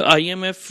IMF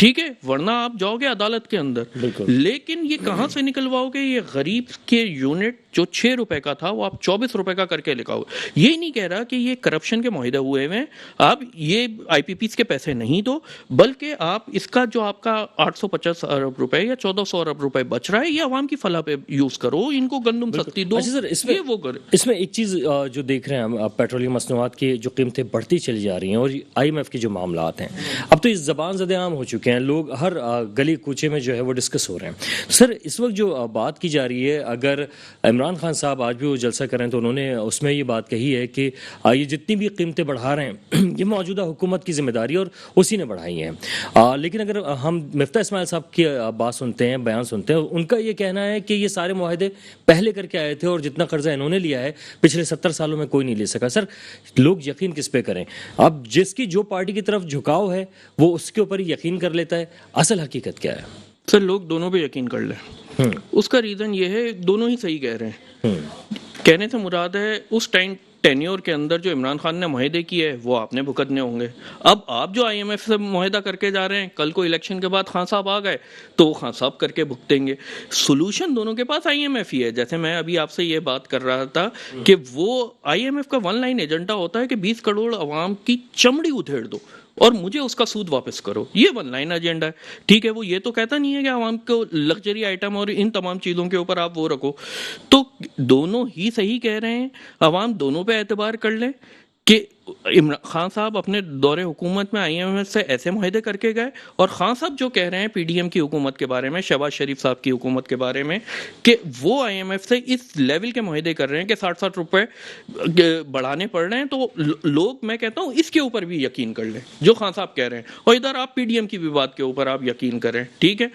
ٹھیک ہے، ورنہ آپ جاؤ گے عدالت کے اندر. بالکل. لیکن یہ کہاں سے نکلواؤ گے؟ یہ غریب کے یونٹ جو 6 روپے کا تھا وہ آپ 24 روپے کا کر کے لکھاؤ. یہ نہیں کہہ رہا کہ یہ کرپشن کے معاہدے ہوئے ہوئے ہیں، آپ یہ آئی پی پیز کے پیسے نہیں دو، بلکہ آپ اس کا جو آپ کا 850 ارب روپے یا 1400 ارب روپے بچ رہا ہے یہ عوام کی فلاح پہ یوز کرو، ان کو گندم سستی دو. اچھا سر، اس میں ایک چیز جو دیکھ رہے ہیں ہم، پیٹرولیم مصنوعات کی جو قیمتیں بڑھتی چلی جا رہی ہیں اور آئی ایم ایف کے جو معاملات ہیں اب تو اس زبان زدے عام ہو چکے ہیں، لوگ ہر گلی کوچے میں جو ہے وہ ڈسکس ہو رہے ہیں. سر اس وقت جو بات کی جا رہی ہے، اگر عمران خان صاحب آج بھی وہ جلسہ کریں تو انہوں نے اس میں یہ بات کہی ہے کہ یہ جتنی بھی قیمتیں بڑھا رہے ہیں یہ موجودہ حکومت کی ذمہ داری اور اسی نے بڑھائی ہیں. لیکن اگر ہم مفتاح اسماعیل صاحب کی بات سنتے ہیں، بیان سنتے ہیں، ان کا یہ کہنا ہے کہ یہ سارے معاہدے پہلے کر کے آئے تھے اور جتنا قرضہ انہوں نے لیا ہے پچھلے 70 سالوں میں کوئی نہیں لے سکا. سر لوگ یقین کس پہ کریں؟ اب جس کی جو پارٹی کی طرف جھکاؤ ہے وہ اس کے اوپر ہی یقین کر لیتا ہے. اصل حقیقت کیا ہے؟ سر لوگ دونوں پہ یقین کر لیں. اس کا ریزن یہ ہے دونوں ہی صحیح کہہ رہے ہیں. کہنے سے مراد ہے اس ٹائم ٹینیور کے اندر جو عمران خان نے معاہدے کیے وہ آپ نے بھگتنے ہوں گے. اب آپ جو آئی ایم ایف سے معاہدہ کر کے جا رہے ہیں، کل کو الیکشن کے بعد خان صاحب آ گئے تو وہ خان صاحب کر کے بھگتیں گے. سولوشن دونوں کے پاس آئی ایم ایف ہی ہے. جیسے میں ابھی آپ سے یہ بات کر رہا تھا کہ وہ آئی ایم ایف کا ون لائن ایجنڈا ہوتا ہے کہ 20 کروڑ عوام کی چمڑی ادھیڑ دو اور مجھے اس کا سود واپس کرو. یہ ون لائن ایجنڈا ہے. ٹھیک ہے، وہ یہ تو کہتا نہیں ہے کہ عوام کو لگژری آئٹم اور ان تمام چیزوں کے اوپر آپ وہ رکھو. تو دونوں ہی صحیح کہہ رہے ہیں. عوام دونوں پہ اعتبار کر لیں کہ عمران خان صاحب اپنے دور حکومت میں آئی ایم ایف سے ایسے معاہدے کر کے گئے، اور خان صاحب جو کہہ رہے ہیں پی ڈی ایم کی حکومت کے بارے میں، شہباز شریف صاحب کی حکومت کے بارے میں، کہ وہ آئی ایم ایف سے اس لیول کے معاہدے کر رہے ہیں کہ 60 روپے بڑھانے پڑ رہے ہیں. تو لوگ، میں کہتا ہوں اس کے اوپر بھی یقین کر لیں جو خان صاحب کہہ رہے ہیں، اور ادھر آپ پی ڈی ایم کی بھی بات کے اوپر آپ یقین کریں. ٹھیک ہے،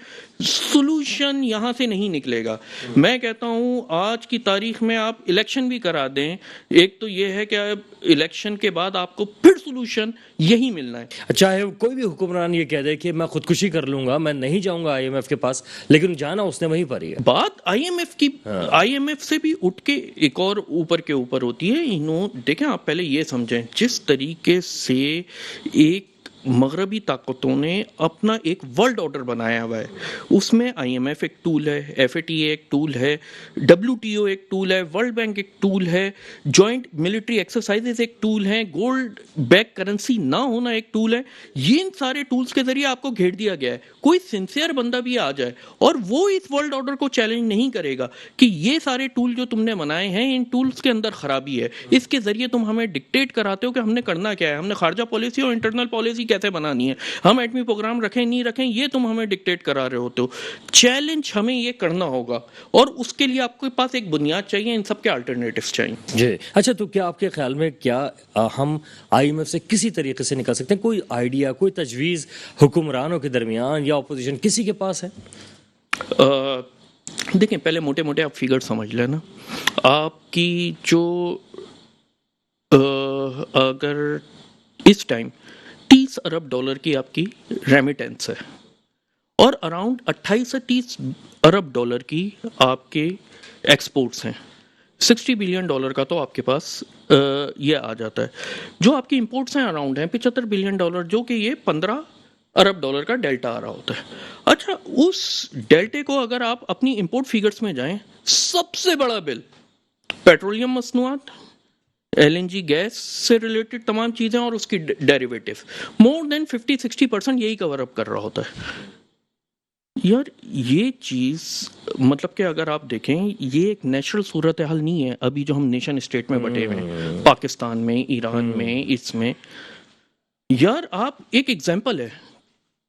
سولوشن یہاں سے نہیں نکلے گا. میں کہتا ہوں آج کی تاریخ میں آپ الیکشن بھی کرا دیں، ایک تو یہ ہے کہ الیکشن کے بعد آپ کو پھر سولوشن یہی ملنا ہے. چاہے کوئی بھی حکمران یہ کہہ دے کہ میں خودکشی کر لوں گا، میں نہیں جاؤں گا آئی ایم ایف کے پاس، لیکن جانا اس نے وہیں پر ہی ہے. بات آئی ایم ایف کی، آئی ایم ایف سے بھی اٹھ کے ایک اور اوپر کے اوپر ہوتی ہے. دیکھیں آپ پہلے یہ سمجھیں جس طریقے سے ایک مغربی طاقتوں نے اپنا ایک ورلڈ آرڈر بنایا ہوا ہے، اس میں آئی ایم ایف ایک ٹول ہے، ایف اے ٹی اے ایک ٹول ہے، ڈبلیو ٹی او ایک ٹول ہے، ورلڈ بینک ایک ٹول ہے، جوائنٹ ملٹری ایکسرسائزز ایک ٹول ہیں، گولڈ بیک کرنسی نہ ہونا ایک ٹول ہے. یہ ان سارے ٹولز کے ذریعے آپ کو گھیر دیا گیا ہے. کوئی سنسیئر بندہ بھی آ جائے اور وہ اس ورلڈ آرڈر کو چیلنج نہیں کرے گا کہ یہ سارے ٹول جو تم نے بنائے ہیں ان ٹولز کے اندر خرابی ہے، اس کے ذریعے تم ہمیں ڈکٹیٹ کراتے ہو کہ ہم نے کرنا کیا ہے، ہم نے خارجہ پالیسی اور انٹرنل پالیسی کیسے بنانی ہے، ہم ایٹمی پروگرام رکھیں نہیں رکھیں، یہ تم ہمیں ڈکٹیٹ کرا رہے ہوتے ہو. چیلنج ہمیں یہ کرنا ہوگا اور اس کے لیے آپ کے پاس ایک بنیاد چاہیے، ان سب کے الٹرنیٹیوز چاہیے. جی اچھا، تو کیا آپ کے خیال میں کیا ہم آئی ایم ایف سے کسی طریقے سے نکل سکتے ہیں؟ کوئی آئیڈیا، کوئی تجویز حکمرانوں کے درمیان یا اپوزیشن کسی کے پاس ہے؟ دیکھیں پہلے موٹے موٹے آپ فگر سمجھ لینا. آپ کی جو اگر اس ٹائم 30 ارب ڈالر کی آپ کی ریمیٹنس ہے اور اراؤنڈ 28 سے 30 ارب ڈالر کی آپ کے ایکسپورٹس ہیں، 60 بلین ڈالر کا تو آپ کے پاس یہ آ جاتا ہے. جو آپ کی امپورٹس ہیں اراؤنڈ ہیں 75 بلین ڈالر، جو کہ یہ 15 ارب ڈالر کا ڈیلٹا آ رہا ہوتا ہے. اچھا، اس ڈیلٹے کو اگر آپ اپنی امپورٹ فیگرز میں جائیں، سب سے بڑا بل پیٹرولیم مصنوعات، ایل این جی گیس سے ریلیٹڈ تمام چیزیں اور اس کی ڈیریویٹو، مور دین 50-60% یہی کور اپ کر رہا ہوتا ہے. یار یہ چیز مطلب کہ اگر آپ دیکھیں یہ ایک نیچرل صورتحال نہیں ہے ابھی جو ہم نیشن اسٹیٹ میں بٹے ہوئے ہیں، پاکستان میں، ایران میں، اس میں. یار آپ ایک ایگزامپل ہے،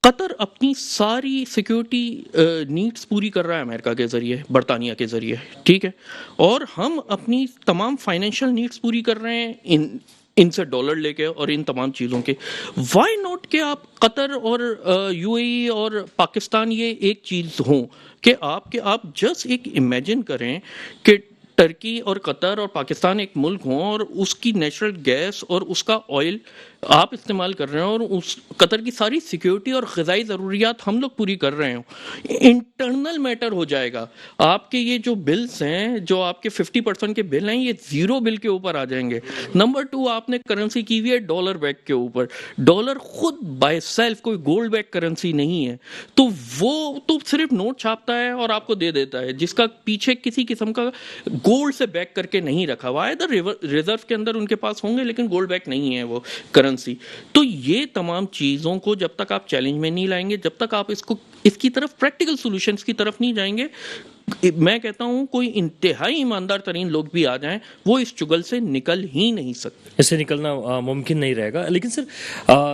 قطر اپنی ساری سیکیورٹی نیڈز پوری کر رہا ہے امریکہ کے ذریعے، برطانیہ کے ذریعے، ٹھیک ہے، اور ہم اپنی تمام فائنینشیل نیڈز پوری کر رہے ہیں ان سے ڈالر لے کے اور ان تمام چیزوں کے. وائی ناٹ کہ آپ قطر اور یو اے ای اور پاکستان یہ ایک چیز ہوں کہ آپ جسٹ ایک امیجن کریں کہ ٹرکی اور قطر اور پاکستان ایک ملک ہوں اور اس کی نیچرل گیس اور اس کا آئل آپ استعمال کر رہے ہیں اور اس قطر کی ساری سیکیورٹی اور غذائی ضروریات ہم لوگ پوری کر رہے ہوں، انٹرنل میٹر ہو جائے گا. آپ کے یہ جو بلز ہیں، جو آپ کے 50% کے بل ہیں، یہ زیرو بل کے اوپر آ جائیں گے. نمبر 2، آپ نے کرنسی کی ہوئی ہے ڈالر بیک کے اوپر. ڈالر خود بائی سیلف کوئی گولڈ بیک کرنسی نہیں ہے، تو وہ تو صرف نوٹ چھاپتا ہے اور آپ کو دے دیتا ہے، جس کا پیچھے کسی قسم کا گولڈ سے بیک کر کے نہیں رکھا ہوا ہے. ادھر ریزرو کے اندر ان کے پاس ہوں گے لیکن گولڈ بیک نہیں ہے وہ کرنسی. تو یہ تمام چیزوں کو جب تک آپ چیلنج میں نہیں لائیں گے، جب تک آپ اس کی طرف پریکٹیکل سولوشنز کی طرف نہیں جائیں گے، میں کہتا ہوں کوئی انتہائی ایماندار ترین لوگ بھی آ جائیں وہ اس چگل سے نکل ہی نہیں سکتے. اس سے نکلنا ممکن نہیں رہے گا. لیکن سر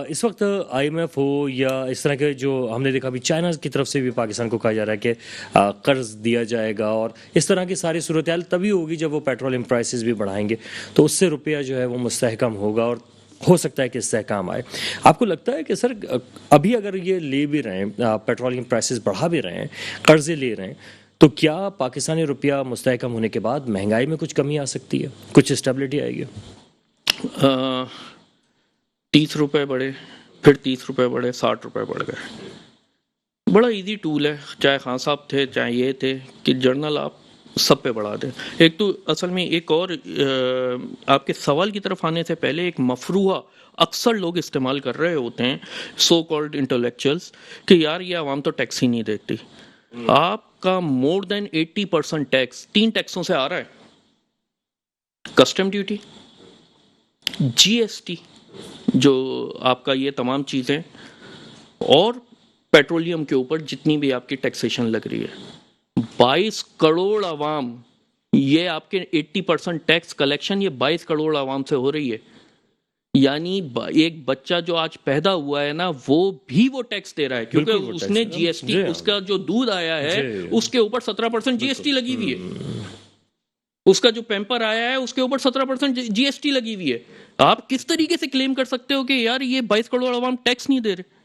اس وقت آئی ایم ایف ہو یا اس طرح کے جو ہم نے دیکھا ابھی چائنا کی طرف سے بھی پاکستان کو کہا جا رہا ہے کہ قرض دیا جائے گا، اور اس طرح کی ساری صورتحال تبھی ہوگی جب وہ پیٹرولیم پرائسز بھی بڑھائیں گے، تو اس سے روپیہ جو ہے وہ مستحکم ہوگا اور ہو سکتا ہے کہ استحکام آئے. آپ کو لگتا ہے کہ سر ابھی اگر یہ لے بھی رہے ہیں، پیٹرولیم پرائسز بڑھا بھی رہے ہیں، قرضے لے رہے ہیں، تو کیا پاکستانی روپیہ مستحکم ہونے کے بعد مہنگائی میں کچھ کمی آ سکتی ہے، کچھ اسٹیبلٹی آئے گی؟ 30 روپے بڑھے، پھر 30 روپے بڑھے، 60 روپے بڑھ گئے. بڑا ایزی ٹول ہے، چاہے خان صاحب تھے چاہے یہ تھے، کہ جرنل آپ سب پہ بڑھا دیں. ایک تو اصل میں ایک اور آپ کے سوال کی طرف آنے سے پہلے ایک مفروضہ اکثر لوگ استعمال کر رہے ہوتے ہیں، سو کالڈ انٹلیکچوئلس، کہ یار یہ عوام تو ٹیکس ہی نہیں دیتی. آپ کا مور دین 80% ٹیکس 3 ٹیکسوں سے آ رہا ہے: کسٹم ڈیوٹی، جی ایس ٹی، جو آپ کا یہ تمام چیزیں، اور پیٹرولیم کے اوپر جتنی بھی آپ کی ٹیکسیشن لگ رہی ہے. 22 کروڑ عوام، یہ آپ کے 80% ٹیکس کلیکشن یہ 22 کروڑ عوام سے ہو رہی ہے. یعنی ایک بچہ جو آج پیدا ہوا ہے نا، وہ بھی وہ ٹیکس دے رہا ہے، کیونکہ اس نے جی ایس ٹی، اس کا جو دودھ آیا ہے اس کے اوپر 17% جی ایس ٹی لگی ہوئی ہے. اس کا جو پیمپر آیا ہے اس کے اوپر 17% جی ایس ٹی لگی ہوئی ہے. آپ کس طریقے سے کلیم کر سکتے ہو کہ یار یہ 22 کروڑ عوام ٹیکس نہیں دے رہے؟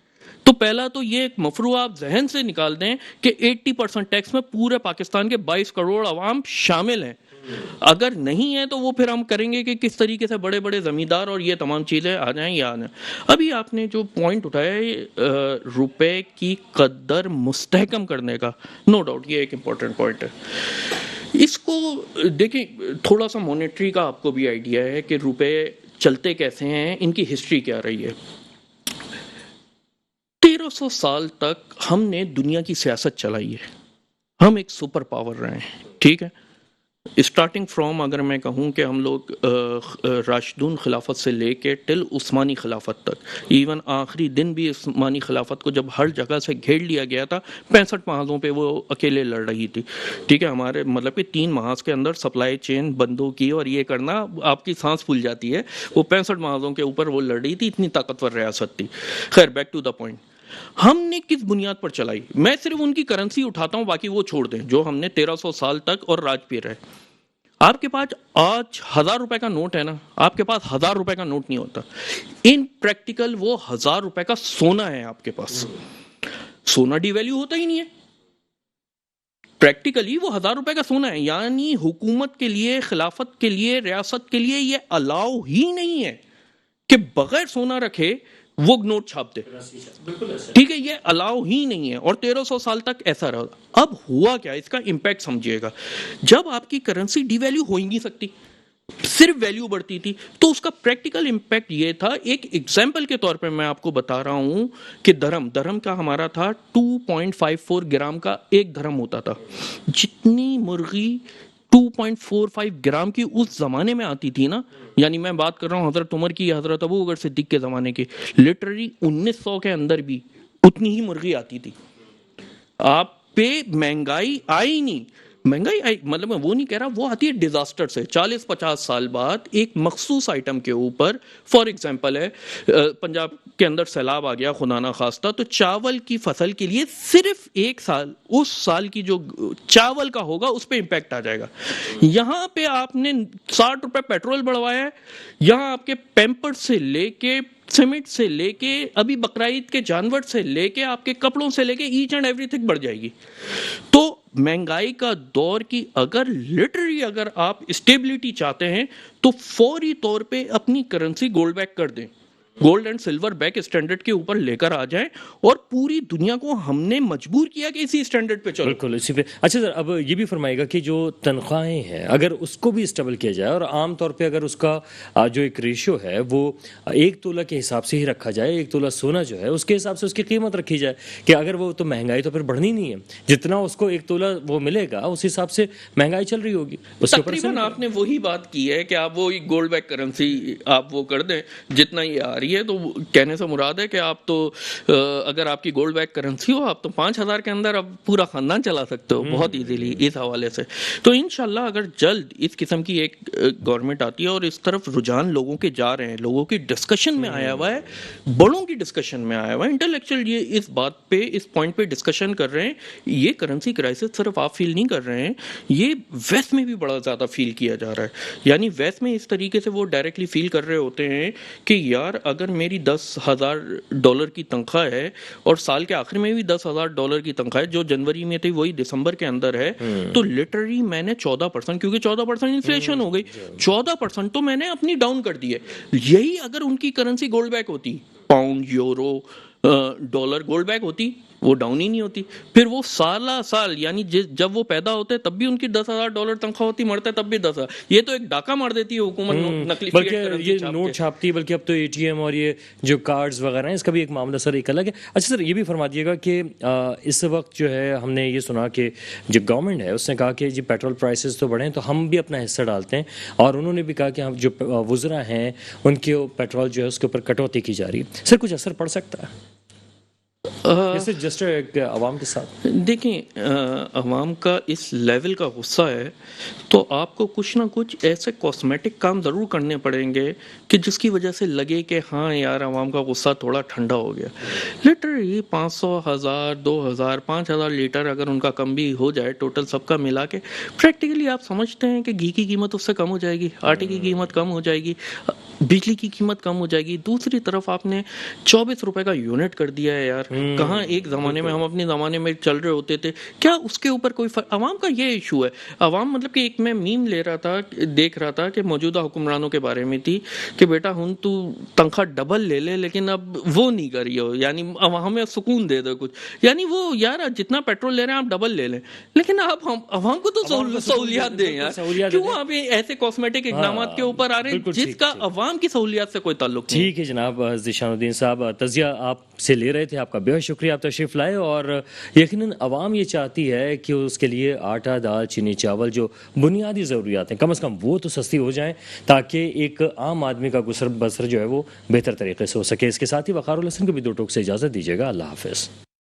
تو پہلا تو یہ ایک مفروضہ آپ ذہن سے نکال دیں کہ 80% ٹیکس میں پورے پاکستان کے 22 کروڑ عوام شامل ہیں. اگر نہیں ہے تو وہ پھر ہم کریں گے کہ کس طریقے سے بڑے بڑے زمیندار اور یہ تمام چیزیں آ جائیں یا آ جائیں. ابھی آپ نے جو پوائنٹ اٹھایا روپے کی قدر مستحکم کرنے کا، نو ڈاؤٹ یہ ایک امپورٹنٹ پوائنٹ ہے. اس کو دیکھیں، تھوڑا سا مانیٹری کا آپ کو بھی آئیڈیا ہے کہ روپے چلتے کیسے ہیں، ان کی ہسٹری کیا رہی ہے. 1300 سال تک ہم نے دنیا کی سیاست چلائی ہے، ہم ایک سپر پاور رہے ہیں، ٹھیک ہے. اسٹارٹنگ فرام اگر میں کہوں کہ ہم لوگ راشدون خلافت سے لے کے ٹل عثمانی خلافت تک، ایون آخری دن بھی عثمانی خلافت کو جب ہر جگہ سے گھیر لیا گیا تھا، 65 محاذوں پہ وہ اکیلے لڑ رہی تھی، ٹھیک ہے. ہمارے مطلب کہ 3 محاذ کے اندر سپلائی چین بندوں کی اور یہ کرنا آپ کی سانس پھول جاتی ہے. وہ 65 محاذوں کے اوپر وہ لڑ رہی تھی، اتنی طاقتور ریاست تھی. خیر، بیک ٹو دا پوائنٹ، ہم نے کس بنیاد پر چلائی؟ میں صرف ان کی کرنسی اٹھاتا ہوں، باقی وہ چھوڑ دیں جو ہم نے 1300 سال تک اور راج پہ رہے. آپ کے پاس آج 1000 روپے کا نوٹ ہے نا، آپ کے پاس 1000 روپے کا نوٹ نہیں ہوتا. ان پریکٹیکل وہ 1000 روپے کا سونا ہے آپ کے پاس. سونا ڈی ویلیو ہوتا ہی نہیں ہے، پریکٹیکلی وہ 1000 روپے کا سونا ہے. یعنی حکومت کے لیے، خلافت کے لیے، ریاست کے لیے یہ الاؤ ہی نہیں ہے کہ بغیر سونا رکھے وہ نوٹ چھاپ دے، ٹھیک ہے. یہ الاؤ ہی نہیں ہے، اور 1300 سال تک ایسا رہا. اب ہوا کیا، اس کا امپیکٹ سمجھیے گا. جب آپ کی کرنسی ڈی ویلیو ہو ہی نہیں سکتی، صرف ویلیو بڑھتی تھی، تو اس کا پریکٹیکل امپیکٹ یہ تھا. ایک ایگزامپل کے طور پہ میں آپ کو بتا رہا ہوں کہ درہم کا ہمارا تھا 2.54 گرام کا ایک درہم ہوتا تھا. جتنی مرغی 2.45 گرام کی اس زمانے میں آتی تھی نا، یعنی میں بات کر رہا ہوں حضرت عمر کی یا حضرت ابو بکر صدیق کے زمانے کی، لٹرلی 1900 کے اندر بھی اتنی ہی مرغی آتی تھی. آپ پہ مہنگائی آئی نہیں، مہنگائی آئی مطلب میں وہ نہیں کہہ رہا، وہ آتی ہے ڈیزاسٹر سے. 40-50 سال بعد ایک مخصوص آئٹم کے اوپر، فار ایگزامپل ہے پنجاب کے اندر سیلاب آ گیا خدا نہ خواستہ، تو چاول کی فصل کے لیے صرف ایک سال، اس سال کی جو چاول کا ہوگا اس پہ امپیکٹ آ جائے گا. یہاں پہ آپ نے 60 روپے پیٹرول بڑھوایا ہے، یہاں آپ کے پیمپر سے لے کے سیمنٹ سے لے کے ابھی بقرعید کے جانور سے لے کے آپ کے کپڑوں سے لے کے ایچ اینڈ ایوری تھنگ بڑھ جائے گی. تو مہنگائی کا دور کی اگر آپ اسٹیبلٹی چاہتے ہیں تو فوری طور پہ اپنی کرنسی گولڈ بیک کر دیں، gold and silver back standard کے اوپر لے کر آ جائیں، اور پوری دنیا کو ہم نے مجبور کیا کہ اسی اسٹینڈرڈ پہ چلو۔ بالکل اسی پہ۔ اچھا سر، اب یہ بھی فرمائے گا کہ جو تنخواہیں ہیں اگر اس کو بھی اسٹیبل کیا جائے، اور عام طور پہ اگر اس کا جو ایک ریشو ہے وہ 1 تولہ کے حساب سے ہی رکھا جائے، 1 تولہ سونا جو ہے اس کے حساب سے اس کی قیمت رکھی جائے، کہ اگر وہ تو مہنگائی تو پھر بڑھنی نہیں ہے، جتنا اس کو 1 تولہ وہ ملے گا اس حساب سے مہنگائی چل رہی ہوگی، اس کے اوپر تقریباً آپ نے وہی بات کی ہے کہ آپ وہ گولڈ بیک کرنسی آپ وہ کر دیں جتنا یہ آ رہی ہے، تو کہنے سے مراد ہے کہ آپ تو اگر آپ کی گولڈ بیک کرنسی ہو آپ تو 5,000 کے اندر اب پورا خاندان چلا سکتے ہو بہت ایزیلی اس حوالے سے۔ تو انشاءاللہ اگر جلد اس قسم کی ایک گورنمنٹ آتی ہے اور اس طرف رجحان لوگوں کے جا رہے ہیں، لوگوں کی ڈسکشن میں آیا ہوا ہے، بڑوں کی ڈسکشن میں آیا ہوا ہے، انٹلیکچوئل یہ اس بات پہ اس پوائنٹ پہ ڈسکشن کر رہے ہیں، یہ کرنسی کرائسس صرف آپ فیل نہیں کر رہے ہیں، یہ ویسٹ میں بھی بڑا زیادہ فیل کیا جا رہا ہے۔ یعنی ویسٹ میں اس طریقے سے وہ ڈائریکٹلی فیل کر رہے ہوتے ہیں کہ یار اگر میری $10,000 کی تنخواہ ہے اور سال کے آخر میں بھی $10,000 کی تنخواہ ہے جو جنوری میں تھی وہی دسمبر کے اندر ہے، تو لٹرلی میں نے 14%، کیونکہ 14% انفلیشن ہو گئی، 14% تو میں نے اپنی ڈاؤن کر دی ہے۔ یہی اگر ان کی کرنسی گولڈ بیک ہوتی، pound, euro, dollar gold back ہوتی، وہ ڈاؤن ہی نہیں ہوتی، پھر وہ سال یعنی جب وہ پیدا ہوتے تب بھی ان کی $10,000 تنخواہ ہوتی، مرتے تب بھی 10,000۔ یہ تو ایک ڈاکہ مار دیتی ہے حکومت نقلی فیٹ بلکہ کرنسی یہ چھاپ نوٹ کے۔ چھاپتی ہے، بلکہ اب تو ATM اور یہ جو کارڈز وغیرہ ہیں اس کا بھی ایک معاملہ سر ایک الگ ہے۔ اچھا سر، یہ بھی فرما دیے گا کہ اس وقت جو ہے ہم نے یہ سنا کہ جو گورنمنٹ ہے اس نے کہا کہ جی پیٹرول پرائسز تو بڑھیں تو ہم بھی اپنا حصہ ڈالتے ہیں، اور انہوں نے بھی کہا کہ ہم جو وزراء ہیں ان کے پیٹرول جو ہے اس کے اوپر کٹوتی کی جا رہی ہے۔ سر کچھ اثر پڑ سکتا ہے جسٹ عوام کے ساتھ؟ دیکھیں، عوام کا اس لیول کا غصہ ہے تو آپ کو کچھ نہ کچھ ایسے کاسمیٹک کام ضرور کرنے پڑیں گے کہ جس کی وجہ سے لگے کہ ہاں یار عوام کا غصہ تھوڑا ٹھنڈا ہو گیا۔ لٹرلی 500، 1000، 2000، 5000 لیٹر اگر ان کا کم بھی ہو جائے ٹوٹل سب کا ملا کے، پریکٹیکلی آپ سمجھتے ہیں کہ گھی کی قیمت اس سے کم ہو جائے گی، آٹے کی قیمت کم ہو جائے گی، بجلی کی قیمت کم ہو جائے گی۔ دوسری طرف آپ نے 24 روپے کا یونٹ کر دیا ہے یار، کہاں ایک زمانے میں ہم اپنے زمانے میں چل رہے ہوتے تھے، کیا اس کے اوپر کوئی فرق؟ عوام کا یہ ایشو ہے، عوام مطلب کہ ایک میں میم دیکھ رہا تھا کہ موجودہ حکمرانوں کے بارے میں تھی کہ بیٹا ہن تو تنخواہ ڈبل لے لے لیکن اب وہ نہیں کری ہو، یعنی ہمیں سکون دے دو کچھ، یعنی وہ یار جتنا پیٹرول لے رہے ہیں آپ ڈبل لے لیں، لیکن آپ عوام کو تو سہولیات دیں یار، کیوں آپ ایسے کاسمیٹک اقدامات کے اوپر آ رہے ہیں جس کا عوام کی سہولیات سے کوئی تعلق نہیں؟ ٹھیک ہے جناب ذیشان الدین صاحب، تجزیہ آپ سے لے رہے تھے، آپ کا بہت شکریہ، آپ تشریف لائے، اور یقیناً عوام یہ چاہتی ہے کہ اس کے لیے آٹا، دال، چینی، چاول جو بنیادی ضروریات ہیں کم از کم وہ تو سستی ہو جائیں تاکہ ایک عام آدمی کا گزر بسر جو ہے وہ بہتر طریقے سے ہو سکے۔ اس کے ساتھ ہی وقار الحسن کو بھی 2 ٹوک سے اجازت دیجیے گا۔ اللہ حافظ۔